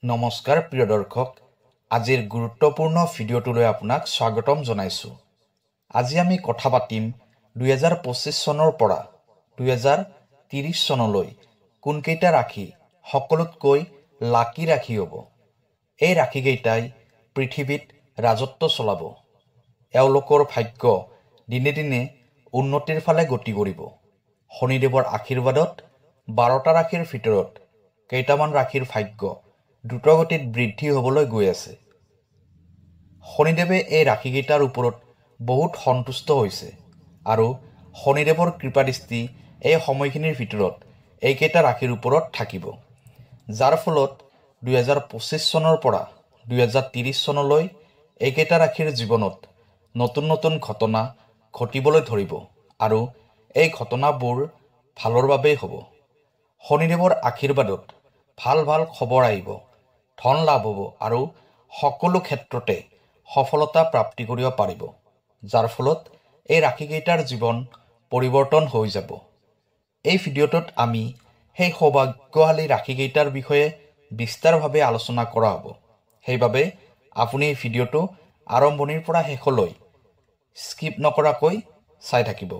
নমস্কাৰ প্ৰিয় দৰ্শক, আজিৰ গুৰুত্বপূৰ্ণ ভিডিঅ'টোলৈ আপোনাক স্বাগতম জনাইছোঁ। আজি আমি কথা পাতিম 2025 চনৰ পৰা 2030 চনলৈ কোনকেইটা ৰাশি সকলোতকৈ লাকি ৰাশি হ'ব। এই ৰাশিকেইটাই পৃথিৱীত ৰাজত্ব চলাব। এওঁলোকৰ ভাগ্য দিনে দিনে উন্নতিৰ ফালে গতি কৰিব। শনিদেৱৰ আশীৰ্বাদত 12টা ৰাশিৰ ভিতৰত কেইটামান ৰাশিৰ ভাগ্য দ্ৰুতগতিত বৃদ্ধি হ'বলৈ গৈ আছে। শনিদেৱে এই ৰাশিকেইটাৰ ওপৰত বহুত সন্তুষ্ট হৈছে আৰু শনিদেৱৰ কৃপাদৃষ্টি এই সময়খিনিৰ ভিতৰত এইকেইটা ৰাশিৰ ওপৰত থাকিব, যাৰ ফলত 2025 চনৰ পৰা 2030 চনলৈ এইকেইটা ৰাশিৰ জীৱনত নতুন নতুন ঘটনা ঘটিবলৈ ধৰিব আৰু এই ঘটনাবোৰ ভালৰ বাবেই হ'ব। শনিদেৱৰ আশীৰ্বাদত ভাল ভাল খবৰ আহিব, ধন লাভ হ'ব আৰু সকলো ক্ষেত্ৰতে সফলতা প্ৰাপ্তি কৰিব পাৰিব, যাৰ ফলত এই ৰাশিকেইটাৰ জীৱন পৰিৱৰ্তন হৈ যাব। এই ভিডিঅ'টোত আমি সেই সৌভাগ্যশালী ৰাশিকেইটাৰ বিষয়ে বিস্তাৰভাৱে আলোচনা কৰা হ'ব। সেইবাবে আপুনি এই ভিডিঅ'টো আৰম্ভণিৰ পৰা শেষলৈ স্কিপ নকৰাকৈ চাই থাকিব।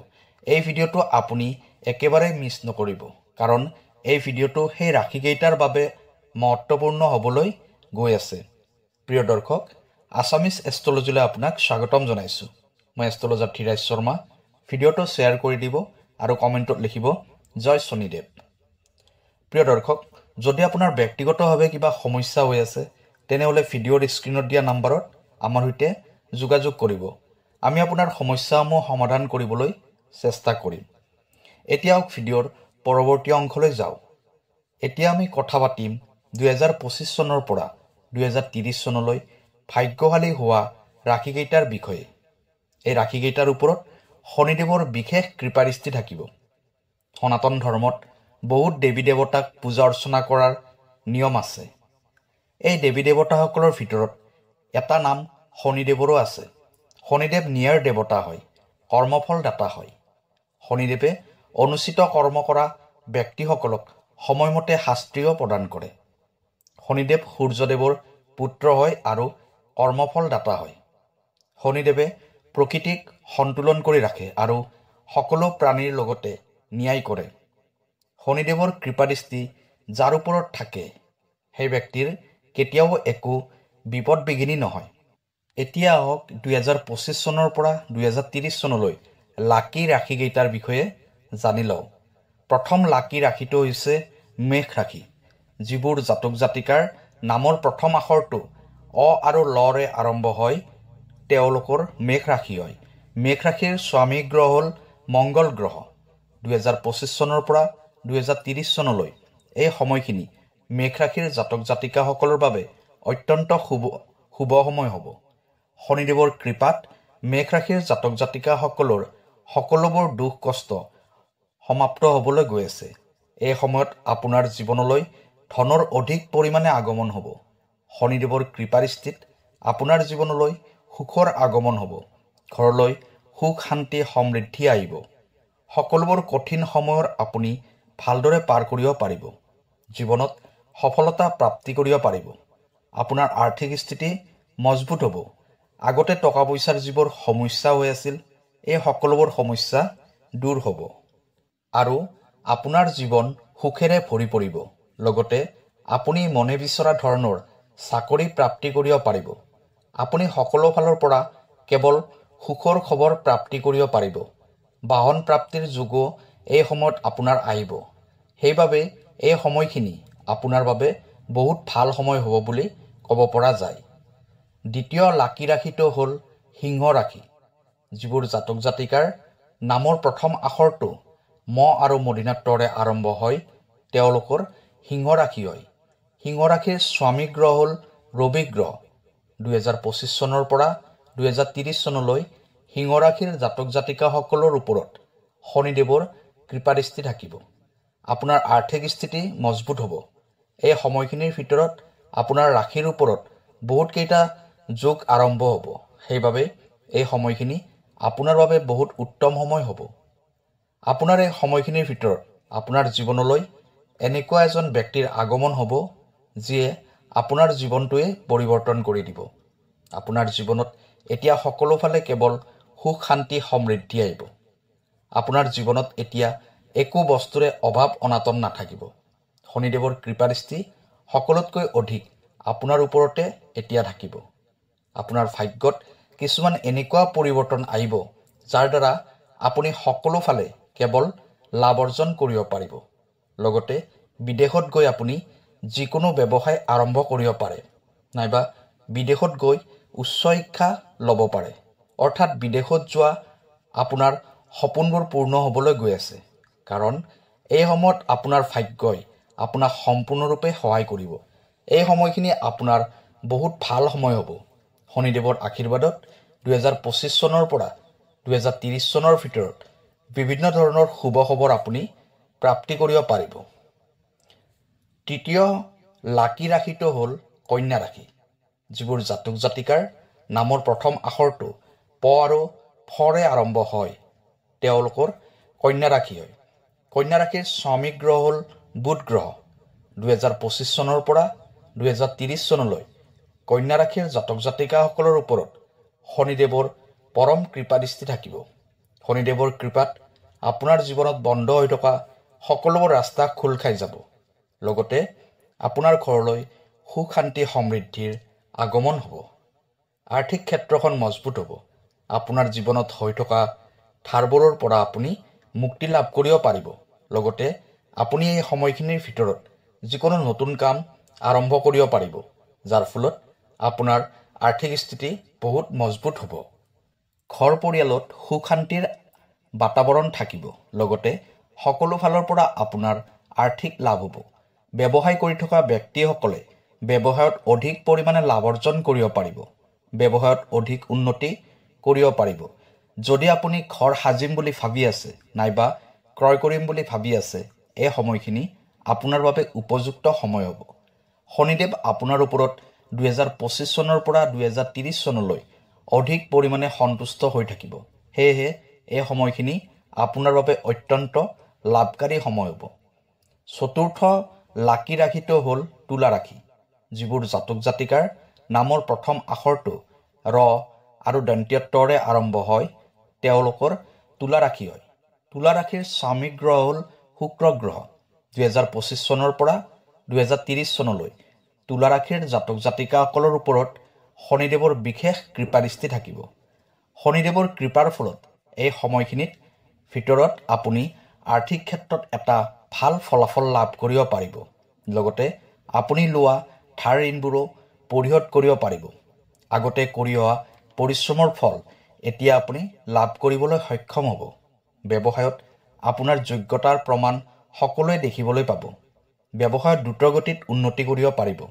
এই ভিডিঅ'টো আপুনি একেবাৰে মিছ নকৰিব, কাৰণ এই ভিডিঅ'টো সেই ৰাশিকেইটাৰ বাবে মহত্বপূৰ্ণ হ'বলৈ গৈ আছে। প্ৰিয় দৰ্শক, আছামিজ এষ্ট্ৰলজিলৈ আপোনাক স্বাগতম জনাইছোঁ। মই এষ্ট্ৰলজাৰ ধীৰাজ শৰ্মা। ভিডিঅ'টো শ্বেয়াৰ কৰি দিব আৰু কমেণ্টত লিখিব জয় শনিদেৱ। প্ৰিয় দৰ্শক, যদি আপোনাৰ ব্যক্তিগতভাৱে কিবা সমস্যা হৈ আছে, তেনেহ'লে ভিডিঅ'ৰ স্ক্ৰীণত দিয়া নাম্বাৰত আমাৰ সৈতে যোগাযোগ কৰিব। আমি আপোনাৰ সমস্যাসমূহ সমাধান কৰিবলৈ চেষ্টা কৰিম। এতিয়া ভিডিঅ'ৰ পৰৱৰ্তী অংশলৈ যাওঁ। এতিয়া আমি কথা পাতিম 2025 চনৰ পৰা 2030 চনলৈ ভাগ্যশালী হোৱা ৰাশিকেইটাৰ বিষয়ে। এই ৰাশিকেইটাৰ ওপৰত শনিদেৱৰ বিশেষ কৃপাদৃষ্টি থাকিব। সনাতন ধৰ্মত বহুত দেৱী দেৱতাক পূজা অৰ্চনা কৰাৰ নিয়ম আছে। এই দেৱী দেৱতাসকলৰ ভিতৰত এটা নাম শনিদেৱৰো আছে। শনিদেৱ ন্যায়ৰ দেৱতা হয়, কৰ্মফল দাতা হয়। শনিদেৱে অনুচিত কৰ্ম কৰা ব্যক্তিসকলক সময়মতে শাস্তিও প্ৰদান কৰে। শনিদেৱ সূৰ্যদেৱৰ পুত্ৰ হয় আৰু কৰ্মফল দাতা হয়। শনিদেৱে প্ৰকৃতিক সন্তুলন কৰি ৰাখে আৰু সকলো প্ৰাণীৰ লগতে ন্যায় কৰে। শনিদেৱৰ কৃপাদৃষ্টি যাৰ ওপৰত থাকে, সেই ব্যক্তিৰ কেতিয়াও একো বিপদ বিঘিনি নহয়। এতিয়া আহক 2025 চনৰ পৰা 2030 চনলৈ লাকি ৰাশিকেইটাৰ বিষয়ে জানি লওঁ। প্ৰথম লাকি ৰাশিটো হৈছে মেষ ৰাশি। যিবোৰ জাতক জাতিকাৰ নামৰ প্ৰথম আখৰটো অ আৰু লৰে আৰম্ভ হয়, তেওঁলোকৰ মেষ ৰাশি হয়। মেষ ৰাশিৰ স্বামী গ্ৰহ হ'ল মংগল গ্ৰহ। 2025 চনৰ পৰা 2030 চনলৈ এই সময়খিনি মেষ ৰাশিৰ জাতক জাতিকাসকলৰ বাবে অত্যন্ত শুভ সময় হ'ব। শনিদেৱৰ কৃপাত মেষ ৰাশিৰ জাতক জাতিকাসকলৰ সকলোবোৰ দুখ কষ্ট সমাপ্ত হ'বলৈ গৈ আছে। এই সময়ত আপোনাৰ জীৱনলৈ ধনৰ অধিক পৰিমাণে আগমন হ'ব। শনিদেৱৰ কৃপাদৃষ্টিত আপোনাৰ জীৱনলৈ সুখৰ আগমন হ'ব। ঘৰলৈ সুখ শান্তি সমৃদ্ধি আহিব। সকলোবোৰ কঠিন সময়ৰ আপুনি ভালদৰে পাৰ কৰিব পাৰিব। জীৱনত সফলতা প্ৰাপ্তি কৰিব পাৰিব। আপোনাৰ আৰ্থিক স্থিতি মজবুত হ'ব। আগতে টকা পইচাৰ যিবোৰ সমস্যা হৈ আছিল, এই সকলোবোৰ সমস্যা দূৰ হ'ব আৰু আপোনাৰ জীৱন সুখেৰে ভৰি পৰিব। লগতে আপুনি মনে বিচৰা ধৰণৰ চাকৰি প্ৰাপ্তি কৰিব পাৰিব। আপুনি সকলো ফালৰ পৰা কেৱল সুখৰ খবৰ প্ৰাপ্তি কৰিব পাৰিব। বাহন প্ৰাপ্তিৰ যোগো এই সময়ত আপোনাৰ আহিব। সেইবাবে এই সময়খিনি আপোনাৰ বাবে বহুত ভাল সময় হ'ব বুলি ক'ব পৰা যায়। দ্বিতীয় লাকি ৰাশিটো হ'ল সিংহ ৰাশি। যিবোৰ জাতক জাতিকাৰ নামৰ প্ৰথম আখৰটো ম আৰু মদিনাতৰে আৰম্ভ হয়, তেওঁলোকৰ সিংহ ৰাশি হয়। সিংহ ৰাশিৰ স্বামী গ্ৰহ হ'ল ৰবি গ্ৰহ। 2025 চনৰ পৰা 2030 চনলৈ সিংহ ৰাশিৰ জাতক জাতিকাসকলৰ ওপৰত শনিদেৱৰ কৃপাদৃষ্টি থাকিব। আপোনাৰ আৰ্থিক স্থিতি মজবুত হ'ব। এই সময়খিনিৰ ভিতৰত আপোনাৰ ৰাশিৰ ওপৰত বহুতকেইটা যোগ আৰম্ভ হ'ব। সেইবাবে এই সময়খিনি আপোনাৰ বাবে বহুত উত্তম সময় হ'ব। আপোনাৰ এই সময়খিনিৰ ভিতৰত আপোনাৰ জীৱনলৈ এনেকুৱা এজন ব্যক্তিৰ আগমন হ'ব, যিয়ে আপোনাৰ জীৱনটোৱে পৰিৱৰ্তন কৰি দিব। আপোনাৰ জীৱনত এতিয়া সকলোফালে কেৱল সুখ শান্তি সমৃদ্ধি আহিব। আপোনাৰ জীৱনত এতিয়া একো বস্তুৰে অভাৱ অনাটন নাথাকিব। শনিদেৱৰ কৃপাদৃষ্টি সকলোতকৈ অধিক আপোনাৰ ওপৰতে এতিয়া থাকিব। আপোনাৰ ভাগ্যত কিছুমান এনেকুৱা পৰিৱৰ্তন আহিব যাৰ দ্বাৰা আপুনি সকলোফালে কেৱল লাভ অৰ্জন কৰিব পাৰিব। লগতে বিদেশত গৈ আপুনি যিকোনো ব্যৱসায় আৰম্ভ কৰিব পাৰে, নাইবা বিদেশত গৈ উচ্চ শিক্ষা ল'ব পাৰে। অৰ্থাৎ বিদেশত যোৱা আপোনাৰ সপোনবোৰ পূৰ্ণ হ'বলৈ গৈ আছে। কাৰণ এই সময়ত আপোনাৰ ভাগ্যই আপোনাক সম্পূৰ্ণৰূপে সহায় কৰিব। এই সময়খিনি আপোনাৰ বহুত ভাল সময় হ'ব। শনিদেৱৰ আশীৰ্বাদত 2025 চনৰ পৰা 2030 চনৰ ভিতৰত বিভিন্ন ধৰণৰ শুভ খবৰ আপুনি প্ৰাপ্তি কৰিব পাৰিব। তৃতীয় লাকি ৰাশিটো হ'ল কন্যা ৰাশি। যিবোৰ জাতক জাতিকাৰ নামৰ প্ৰথম আখৰটো প আৰু ফৰে আৰম্ভ হয়, তেওঁলোকৰ কন্যা ৰাশি হয়। কন্যা ৰাশিৰ স্বামী গ্ৰহ হ'ল বুধ গ্ৰহ। 2025 চনৰ পৰা 2030 চনলৈ কন্যা ৰাশিৰ জাতক জাতিকাসকলৰ ওপৰত শনিদেৱৰ পৰম কৃপাদৃষ্টি থাকিব। শনিদেৱৰ কৃপাত আপোনাৰ জীৱনত বন্ধ হৈ থকা সকলোবোৰ ৰাস্তা খোল খাই যাব। লগতে আপোনাৰ ঘৰলৈ সুখ শান্তি সমৃদ্ধিৰ আগমন হ'ব। আৰ্থিক ক্ষেত্ৰখন মজবুত হ'ব। আপোনাৰ জীৱনত হৈ থকা ধাৰবোৰৰ পৰা আপুনি মুক্তি লাভ কৰিব পাৰিব। লগতে আপুনি এই সময়খিনিৰ ভিতৰত যিকোনো নতুন কাম আৰম্ভ কৰিব পাৰিব, যাৰ ফলত আপোনাৰ আৰ্থিক স্থিতি বহুত মজবুত হ'ব। ঘৰ পৰিয়ালত সুখ শান্তিৰ বাতাবৰণ থাকিব। লগতে সকলো ফালৰ পৰা আপোনাৰ আৰ্থিক লাভ হ'ব। ব্যৱসায় কৰি থকা ব্যক্তিসকলে ব্যৱসায়ত অধিক পৰিমাণে লাভ অৰ্জন কৰিব পাৰিব। ব্যৱসায়ত অধিক উন্নতি কৰিব পাৰিব। যদি আপুনি ঘৰ সাজিম বুলি ভাবি আছে, নাইবা ক্ৰয় কৰিম বুলি ভাবি আছে, এই সময়খিনি আপোনাৰ বাবে উপযুক্ত সময় হ'ব। শনিদেৱ আপোনাৰ ওপৰত 2025 চনৰ পৰা 2030 চনলৈ অধিক পৰিমাণে সন্তুষ্ট হৈ থাকিব। সেয়েহে এই সময়খিনি আপোনাৰ বাবে অত্যন্ত লাভকাৰী সময় হ'ব। চতুৰ্থ লাকি ৰাশিটো হ'ল তুলা ৰাশি। যিবোৰ জাতক জাতিকাৰ নামৰ প্ৰথম আখৰটো ৰ আৰু দন্তীয় তৰে আৰম্ভ হয়, তেওঁলোকৰ তুলা ৰাশি হয়। তুলা ৰাশিৰ স্বামী গ্ৰহ হ'ল শুক্ৰ গ্ৰহ। 2025 চনৰ পৰা 2030 চনলৈ তুলা ৰাশিৰ জাতক জাতিকাসকলৰ ওপৰত শনিদেৱৰ বিশেষ কৃপাদৃষ্টি থাকিব। শনিদেৱৰ কৃপাৰ ফলত এই সময়খিনিত ভিতৰত আপুনি আৰ্থিক ক্ষেত্ৰত এটা ভাল ফলাফল লাভ কৰিব পাৰিব। লগতে আপুনি লোৱা ধাৰ ঋণবোৰো পৰিশোধ কৰিব পাৰিব। আগতে কৰি অহা পৰিশ্ৰমৰ ফল এতিয়া আপুনি লাভ কৰিবলৈ সক্ষম হ'ব। ব্যৱসায়ত আপোনাৰ যোগ্যতাৰ প্ৰমাণ সকলোৱে দেখিবলৈ পাব। ব্যৱসায়ত দ্ৰুতগতিত উন্নতি কৰিব পাৰিব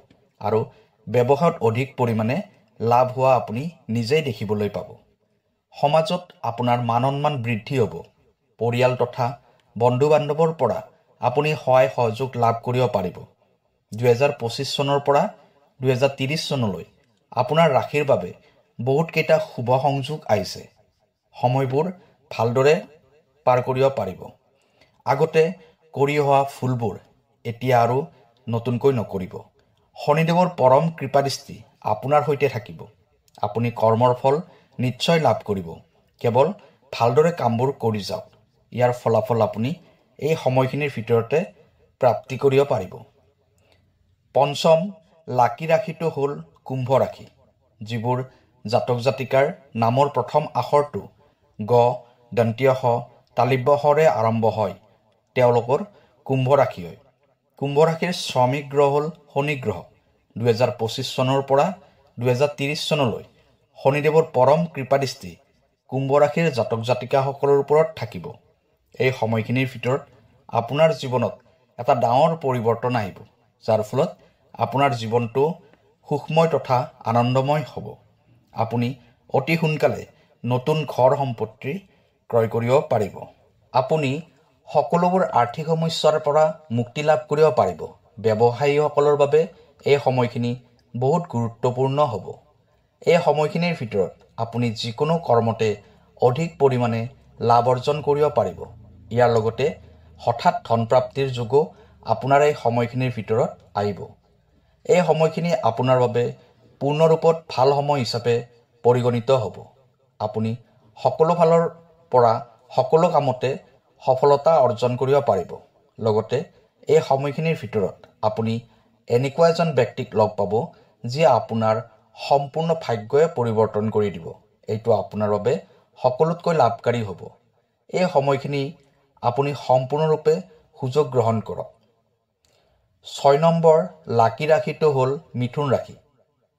আৰু ব্যৱসায়ত অধিক পৰিমাণে লাভ হোৱা আপুনি নিজেই দেখিবলৈ পাব। সমাজত আপোনাৰ মান সন্মান বৃদ্ধি হ'ব। পৰিয়াল তথা বন্ধু বান্ধৱৰ পৰা আপুনি সহায় সহযোগ লাভ কৰিব পাৰিব। 2025 চনৰ পৰা 2030 চনলৈ আপোনাৰ ৰাশিৰ বাবে বহুতকেইটা শুভ সংযোগ আহিছে। সময়বোৰ ভালদৰে পাৰ কৰিব পাৰিব। আগতে কৰি অহা ভুলবোৰ এতিয়া আৰু নতুনকৈ নকৰিব। শনিদেৱৰ পৰম কৃপাদৃষ্টি আপোনাৰ সৈতে থাকিব। আপুনি কৰ্মৰ ফল নিশ্চয় লাভ কৰিব। কেৱল ভালদৰে কামবোৰ কৰি যাওক। ইয়াৰ ফলাফল আপুনি এই সময়খিনিৰ ভিতৰতে প্ৰাপ্তি কৰিব পাৰিব। পঞ্চম লাকি ৰাশিটো হ'ল কুম্ভ ৰাশি। যিবোৰ জাতক জাতিকাৰ নামৰ প্ৰথম আখৰটো গ দন্তীয় শ তালিব্য শৰে আৰম্ভ হয়, তেওঁলোকৰ কুম্ভ ৰাশি হয়। কুম্ভ ৰাশিৰ স্বামী গ্ৰহ হ'ল শনি গ্ৰহ। 2025 চনৰ পৰা 2030 চনলৈ শনিদেৱৰ পৰম কৃপাদৃষ্টি কুম্ভ ৰাশিৰ জাতক জাতিকাসকলৰ ওপৰত থাকিব। এই সময়খিনিৰ ভিতৰত আপোনাৰ জীৱনত এটা ডাঙৰ পৰিৱৰ্তন আহিব, যাৰ ফলত আপোনাৰ জীৱনটো সুখময় তথা আনন্দময় হ'ব। আপুনি অতি সোনকালে নতুন ঘৰ সম্পত্তি ক্ৰয় কৰিব পাৰিব। আপুনি সকলোবোৰ আৰ্থিক সমস্যাৰ পৰা মুক্তি লাভ কৰিব পাৰিব। ব্যৱসায়ীসকলৰ বাবে এই সময়খিনি বহুত গুৰুত্বপূৰ্ণ হ'ব। এই সময়খিনিৰ ভিতৰত আপুনি যিকোনো কৰ্মতে অধিক পৰিমাণে লাভ অৰ্জন কৰিব পাৰিব। ইয়াৰ লগতে হঠাৎ ধন প্ৰাপ্তিৰ যোগো আপোনাৰ এই সময়খিনিৰ ভিতৰত আহিব। এই সময়খিনি আপোনাৰ বাবে পূৰ্ণৰূপত ভাল সময় হিচাপে পৰিগণিত হ'ব। আপুনি সকলো ফালৰ পৰা সকলো কামতে সফলতা অৰ্জন কৰিব পাৰিব। লগতে এই সময়খিনিৰ ভিতৰত আপুনি এনেকুৱা এজন ব্যক্তিক লগ পাব যিয়ে আপোনাৰ সম্পূৰ্ণ ভাগ্যই পৰিৱৰ্তন কৰি দিব। এইটো আপোনাৰ বাবে সকলোতকৈ লাভকাৰী হ'ব। এই সময়খিনি আপুনি সম্পূৰ্ণৰূপে সুযোগ গ্ৰহণ কৰক। 6 নম্বৰ লাকি ৰাশিটো হ'ল মিথুন ৰাশি।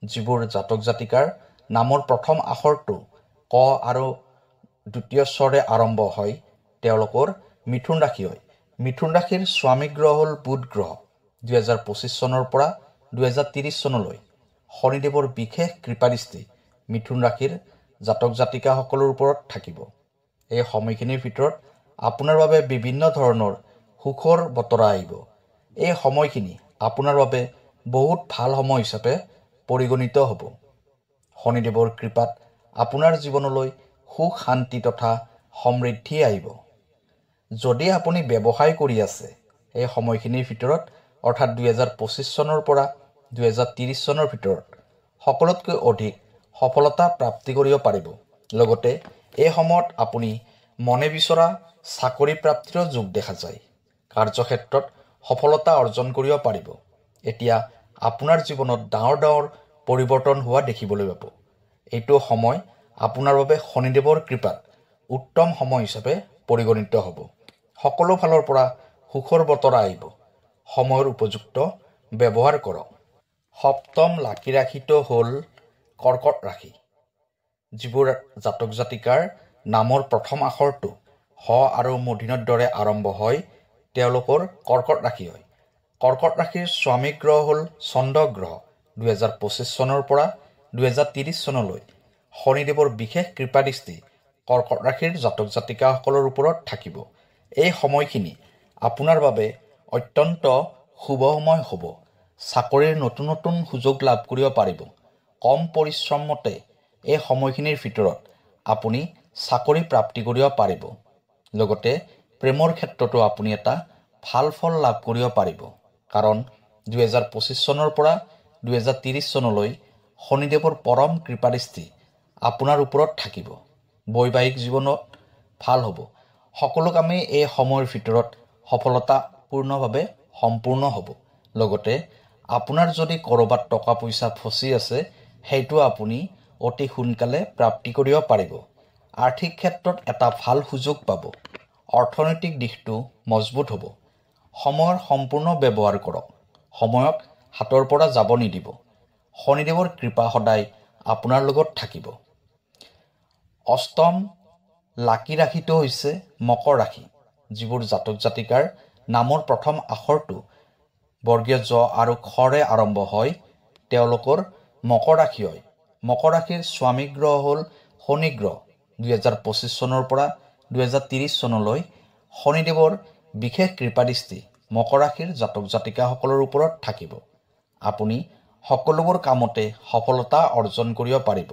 যিবোৰ জাতক জাতিকাৰ নামৰ প্ৰথম আখৰটো ক আৰু দ্বিতীয় স্বৰে আৰম্ভ হয় তেওঁলোকৰ মিথুন ৰাশি হয়। মিথুন ৰাশিৰ স্বামী গ্ৰহ হ'ল বুধ গ্ৰহ। 2025 চনৰ পৰা 2030 চনলৈ শনিদেৱৰ বিশেষ কৃপাদৃষ্টি মিথুন ৰাশিৰ জাতক জাতিকাসকলৰ ওপৰত থাকিব। এই সময়খিনিৰ ভিতৰত আপোনাৰ বাবে বিভিন্ন ধৰণৰ সুখৰ বতৰা আহিব। এই সময়খিনি আপোনাৰ বাবে বহুত ভাল সময় হিচাপে পৰিগণিত হ'ব। শনিদেৱৰ কৃপাত আপোনাৰ জীৱনলৈ সুখ শান্তি তথা সমৃদ্ধি আহিব। যদি আপুনি ব্যৱসায় কৰি আছে এই সময়খিনিৰ ভিতৰত অৰ্থাৎ 2025 চনৰ পৰা 2030 চনৰ ভিতৰত সকলোতকৈ অধিক সফলতা প্ৰাপ্তি কৰিব পাৰিব। লগতে এই সময়ত আপুনি মনে বিচৰা চাকৰি প্ৰাপ্তিৰো যোগ দেখা যায়। কাৰ্যক্ষেত্ৰত সফলতা অৰ্জন কৰিব পাৰিব। এতিয়া আপোনাৰ জীৱনত ডাঙৰ ডাঙৰ পৰিৱৰ্তন হোৱা দেখিবলৈ পাব। এইটো সময় আপোনাৰ বাবে শনিদেৱৰ কৃপাত উত্তম সময় হিচাপে পৰিগণিত হ'ব। সকলো ফালৰ পৰা সুখৰ বতৰা আহিব। সময়ৰ উপযুক্ত ব্যৱহাৰ কৰক। 7ম লাকি ৰাশিটো হ'ল কৰ্কট ৰাশি। যিবোৰ জাতক জাতিকাৰ নামৰ প্ৰথম আখৰটো হ আৰু মূৰ্ধন্যৰ দৰে আৰম্ভ হয় তেওঁলোকৰ কৰ্কট ৰাশি হয়। কৰ্কট ৰাশিৰ স্বামী গ্ৰহ হ'ল চন্দ্ৰ গ্ৰহ। 2025 চনৰ পৰা 2030 চনলৈ শনিদেৱৰ বিশেষ কৃপাদৃষ্টি কৰ্কট ৰাশিৰ জাতক জাতিকাসকলৰ ওপৰত থাকিব। এই সময়খিনি আপোনাৰ বাবে অত্যন্ত শুভ সময় হ'ব। চাকৰিৰ নতুন নতুন সুযোগ লাভ কৰিব পাৰিব। কম পৰিশ্ৰমতে এই সময়খিনিৰ ভিতৰত আপুনি চাকৰি প্ৰাপ্তি কৰিব পাৰিব। লগতে প্ৰেমৰ ক্ষেত্ৰতো আপুনি এটা ভাল ফল লাভ কৰিব পাৰিব। কাৰণ 2025 চনৰ পৰা 2030 চনলৈ শনিদেৱৰ পৰম কৃপাদৃষ্টি আপোনাৰ ওপৰত থাকিব। বৈবাহিক জীৱনত ভাল হ'ব। সকলো কামেই এই সময়ৰ ভিতৰত সফলতাপূৰ্ণভাৱে সম্পূৰ্ণ হ'ব। লগতে আপোনাৰ যদি ক'ৰবাত টকা পইচা ফচি আছে সেইটো আপুনি অতি সোনকালে প্ৰাপ্তি কৰিব পাৰিব। আৰ্থিক ক্ষেত্ৰত এটা ভাল সুযোগ পাব। অৰ্থনৈতিক দিশটো মজবুত হ'ব। সময়ৰ সম্পূৰ্ণ ব্যৱহাৰ কৰক। সময়ক হাতৰ পৰা যাব নিদিব। শনিদেৱৰ কৃপা সদায় আপোনাৰ লগত থাকিব। 8ম লাকি ৰাশিটো হৈছে মকৰ ৰাশি। যিবোৰ জাতক জাতিকাৰ নামৰ প্ৰথম আখৰটো বৰ্গীয় জ আৰু খৰে আৰম্ভ হয় তেওঁলোকৰ মকৰ ৰাশি হয়। মকৰ ৰাশিৰ স্বামী গ্ৰহ হ'ল শনি গ্ৰহ। 2025 চনৰ পৰা 2030 চনলৈ শনিদেৱৰ বিশেষ কৃপাদৃষ্টি মকৰ ৰাশিৰ জাতক জাতিকাসকলৰ ওপৰত থাকিব। আপুনি সকলোবোৰ কামতে সফলতা অৰ্জন কৰিব পাৰিব।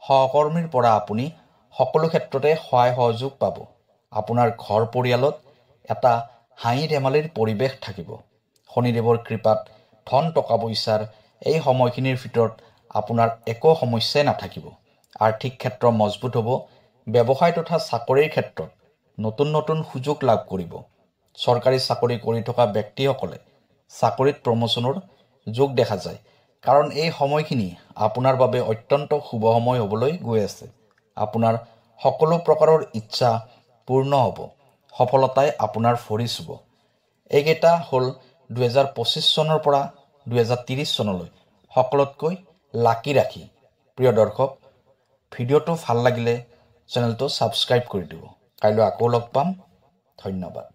সহকৰ্মীৰ পৰা আপুনি সকলো ক্ষেত্ৰতে সহায় সহযোগ পাব। আপোনাৰ ঘৰ পৰিয়ালত এটা হাঁহি ধেমালিৰ পৰিৱেশ থাকিব। শনিদেৱৰ কৃপাত ধন টকা পইচাৰ এই সময়খিনিৰ ভিতৰত আপোনাৰ একো সমস্যাই নাথাকিব। আৰ্থিক ক্ষেত্ৰ মজবুত হ'ব। ব্যৱসায় তথা চাকৰিৰ ক্ষেত্ৰত নতুন নতুন সুযোগ লাভ কৰিব। চৰকাৰী চাকৰি কৰি থকা ব্যক্তিসকলে চাকৰিত প্ৰমোচনৰ যোগ দেখা যায়। কাৰণ এই সময়খিনি আপোনাৰ বাবে অত্যন্ত শুভ সময় হ'বলৈ গৈ আছে। আপোনাৰ সকলো প্ৰকাৰৰ ইচ্ছা পূৰ্ণ হ'ব। সফলতাই আপোনাৰ ভৰি চুব। এইকেইটা হ'ল 2025 চনৰ পৰা 2030 চনলৈ সকলোতকৈ লাকি ৰাশি। প্ৰিয় দৰ্শক, ভিডিঅ'টো ভাল লাগিলে চেনেলটো ছাবস্ক্ৰাইব কৰি দিব। কাইলৈ আকৌ লগ পাম। ধন্যবাদ।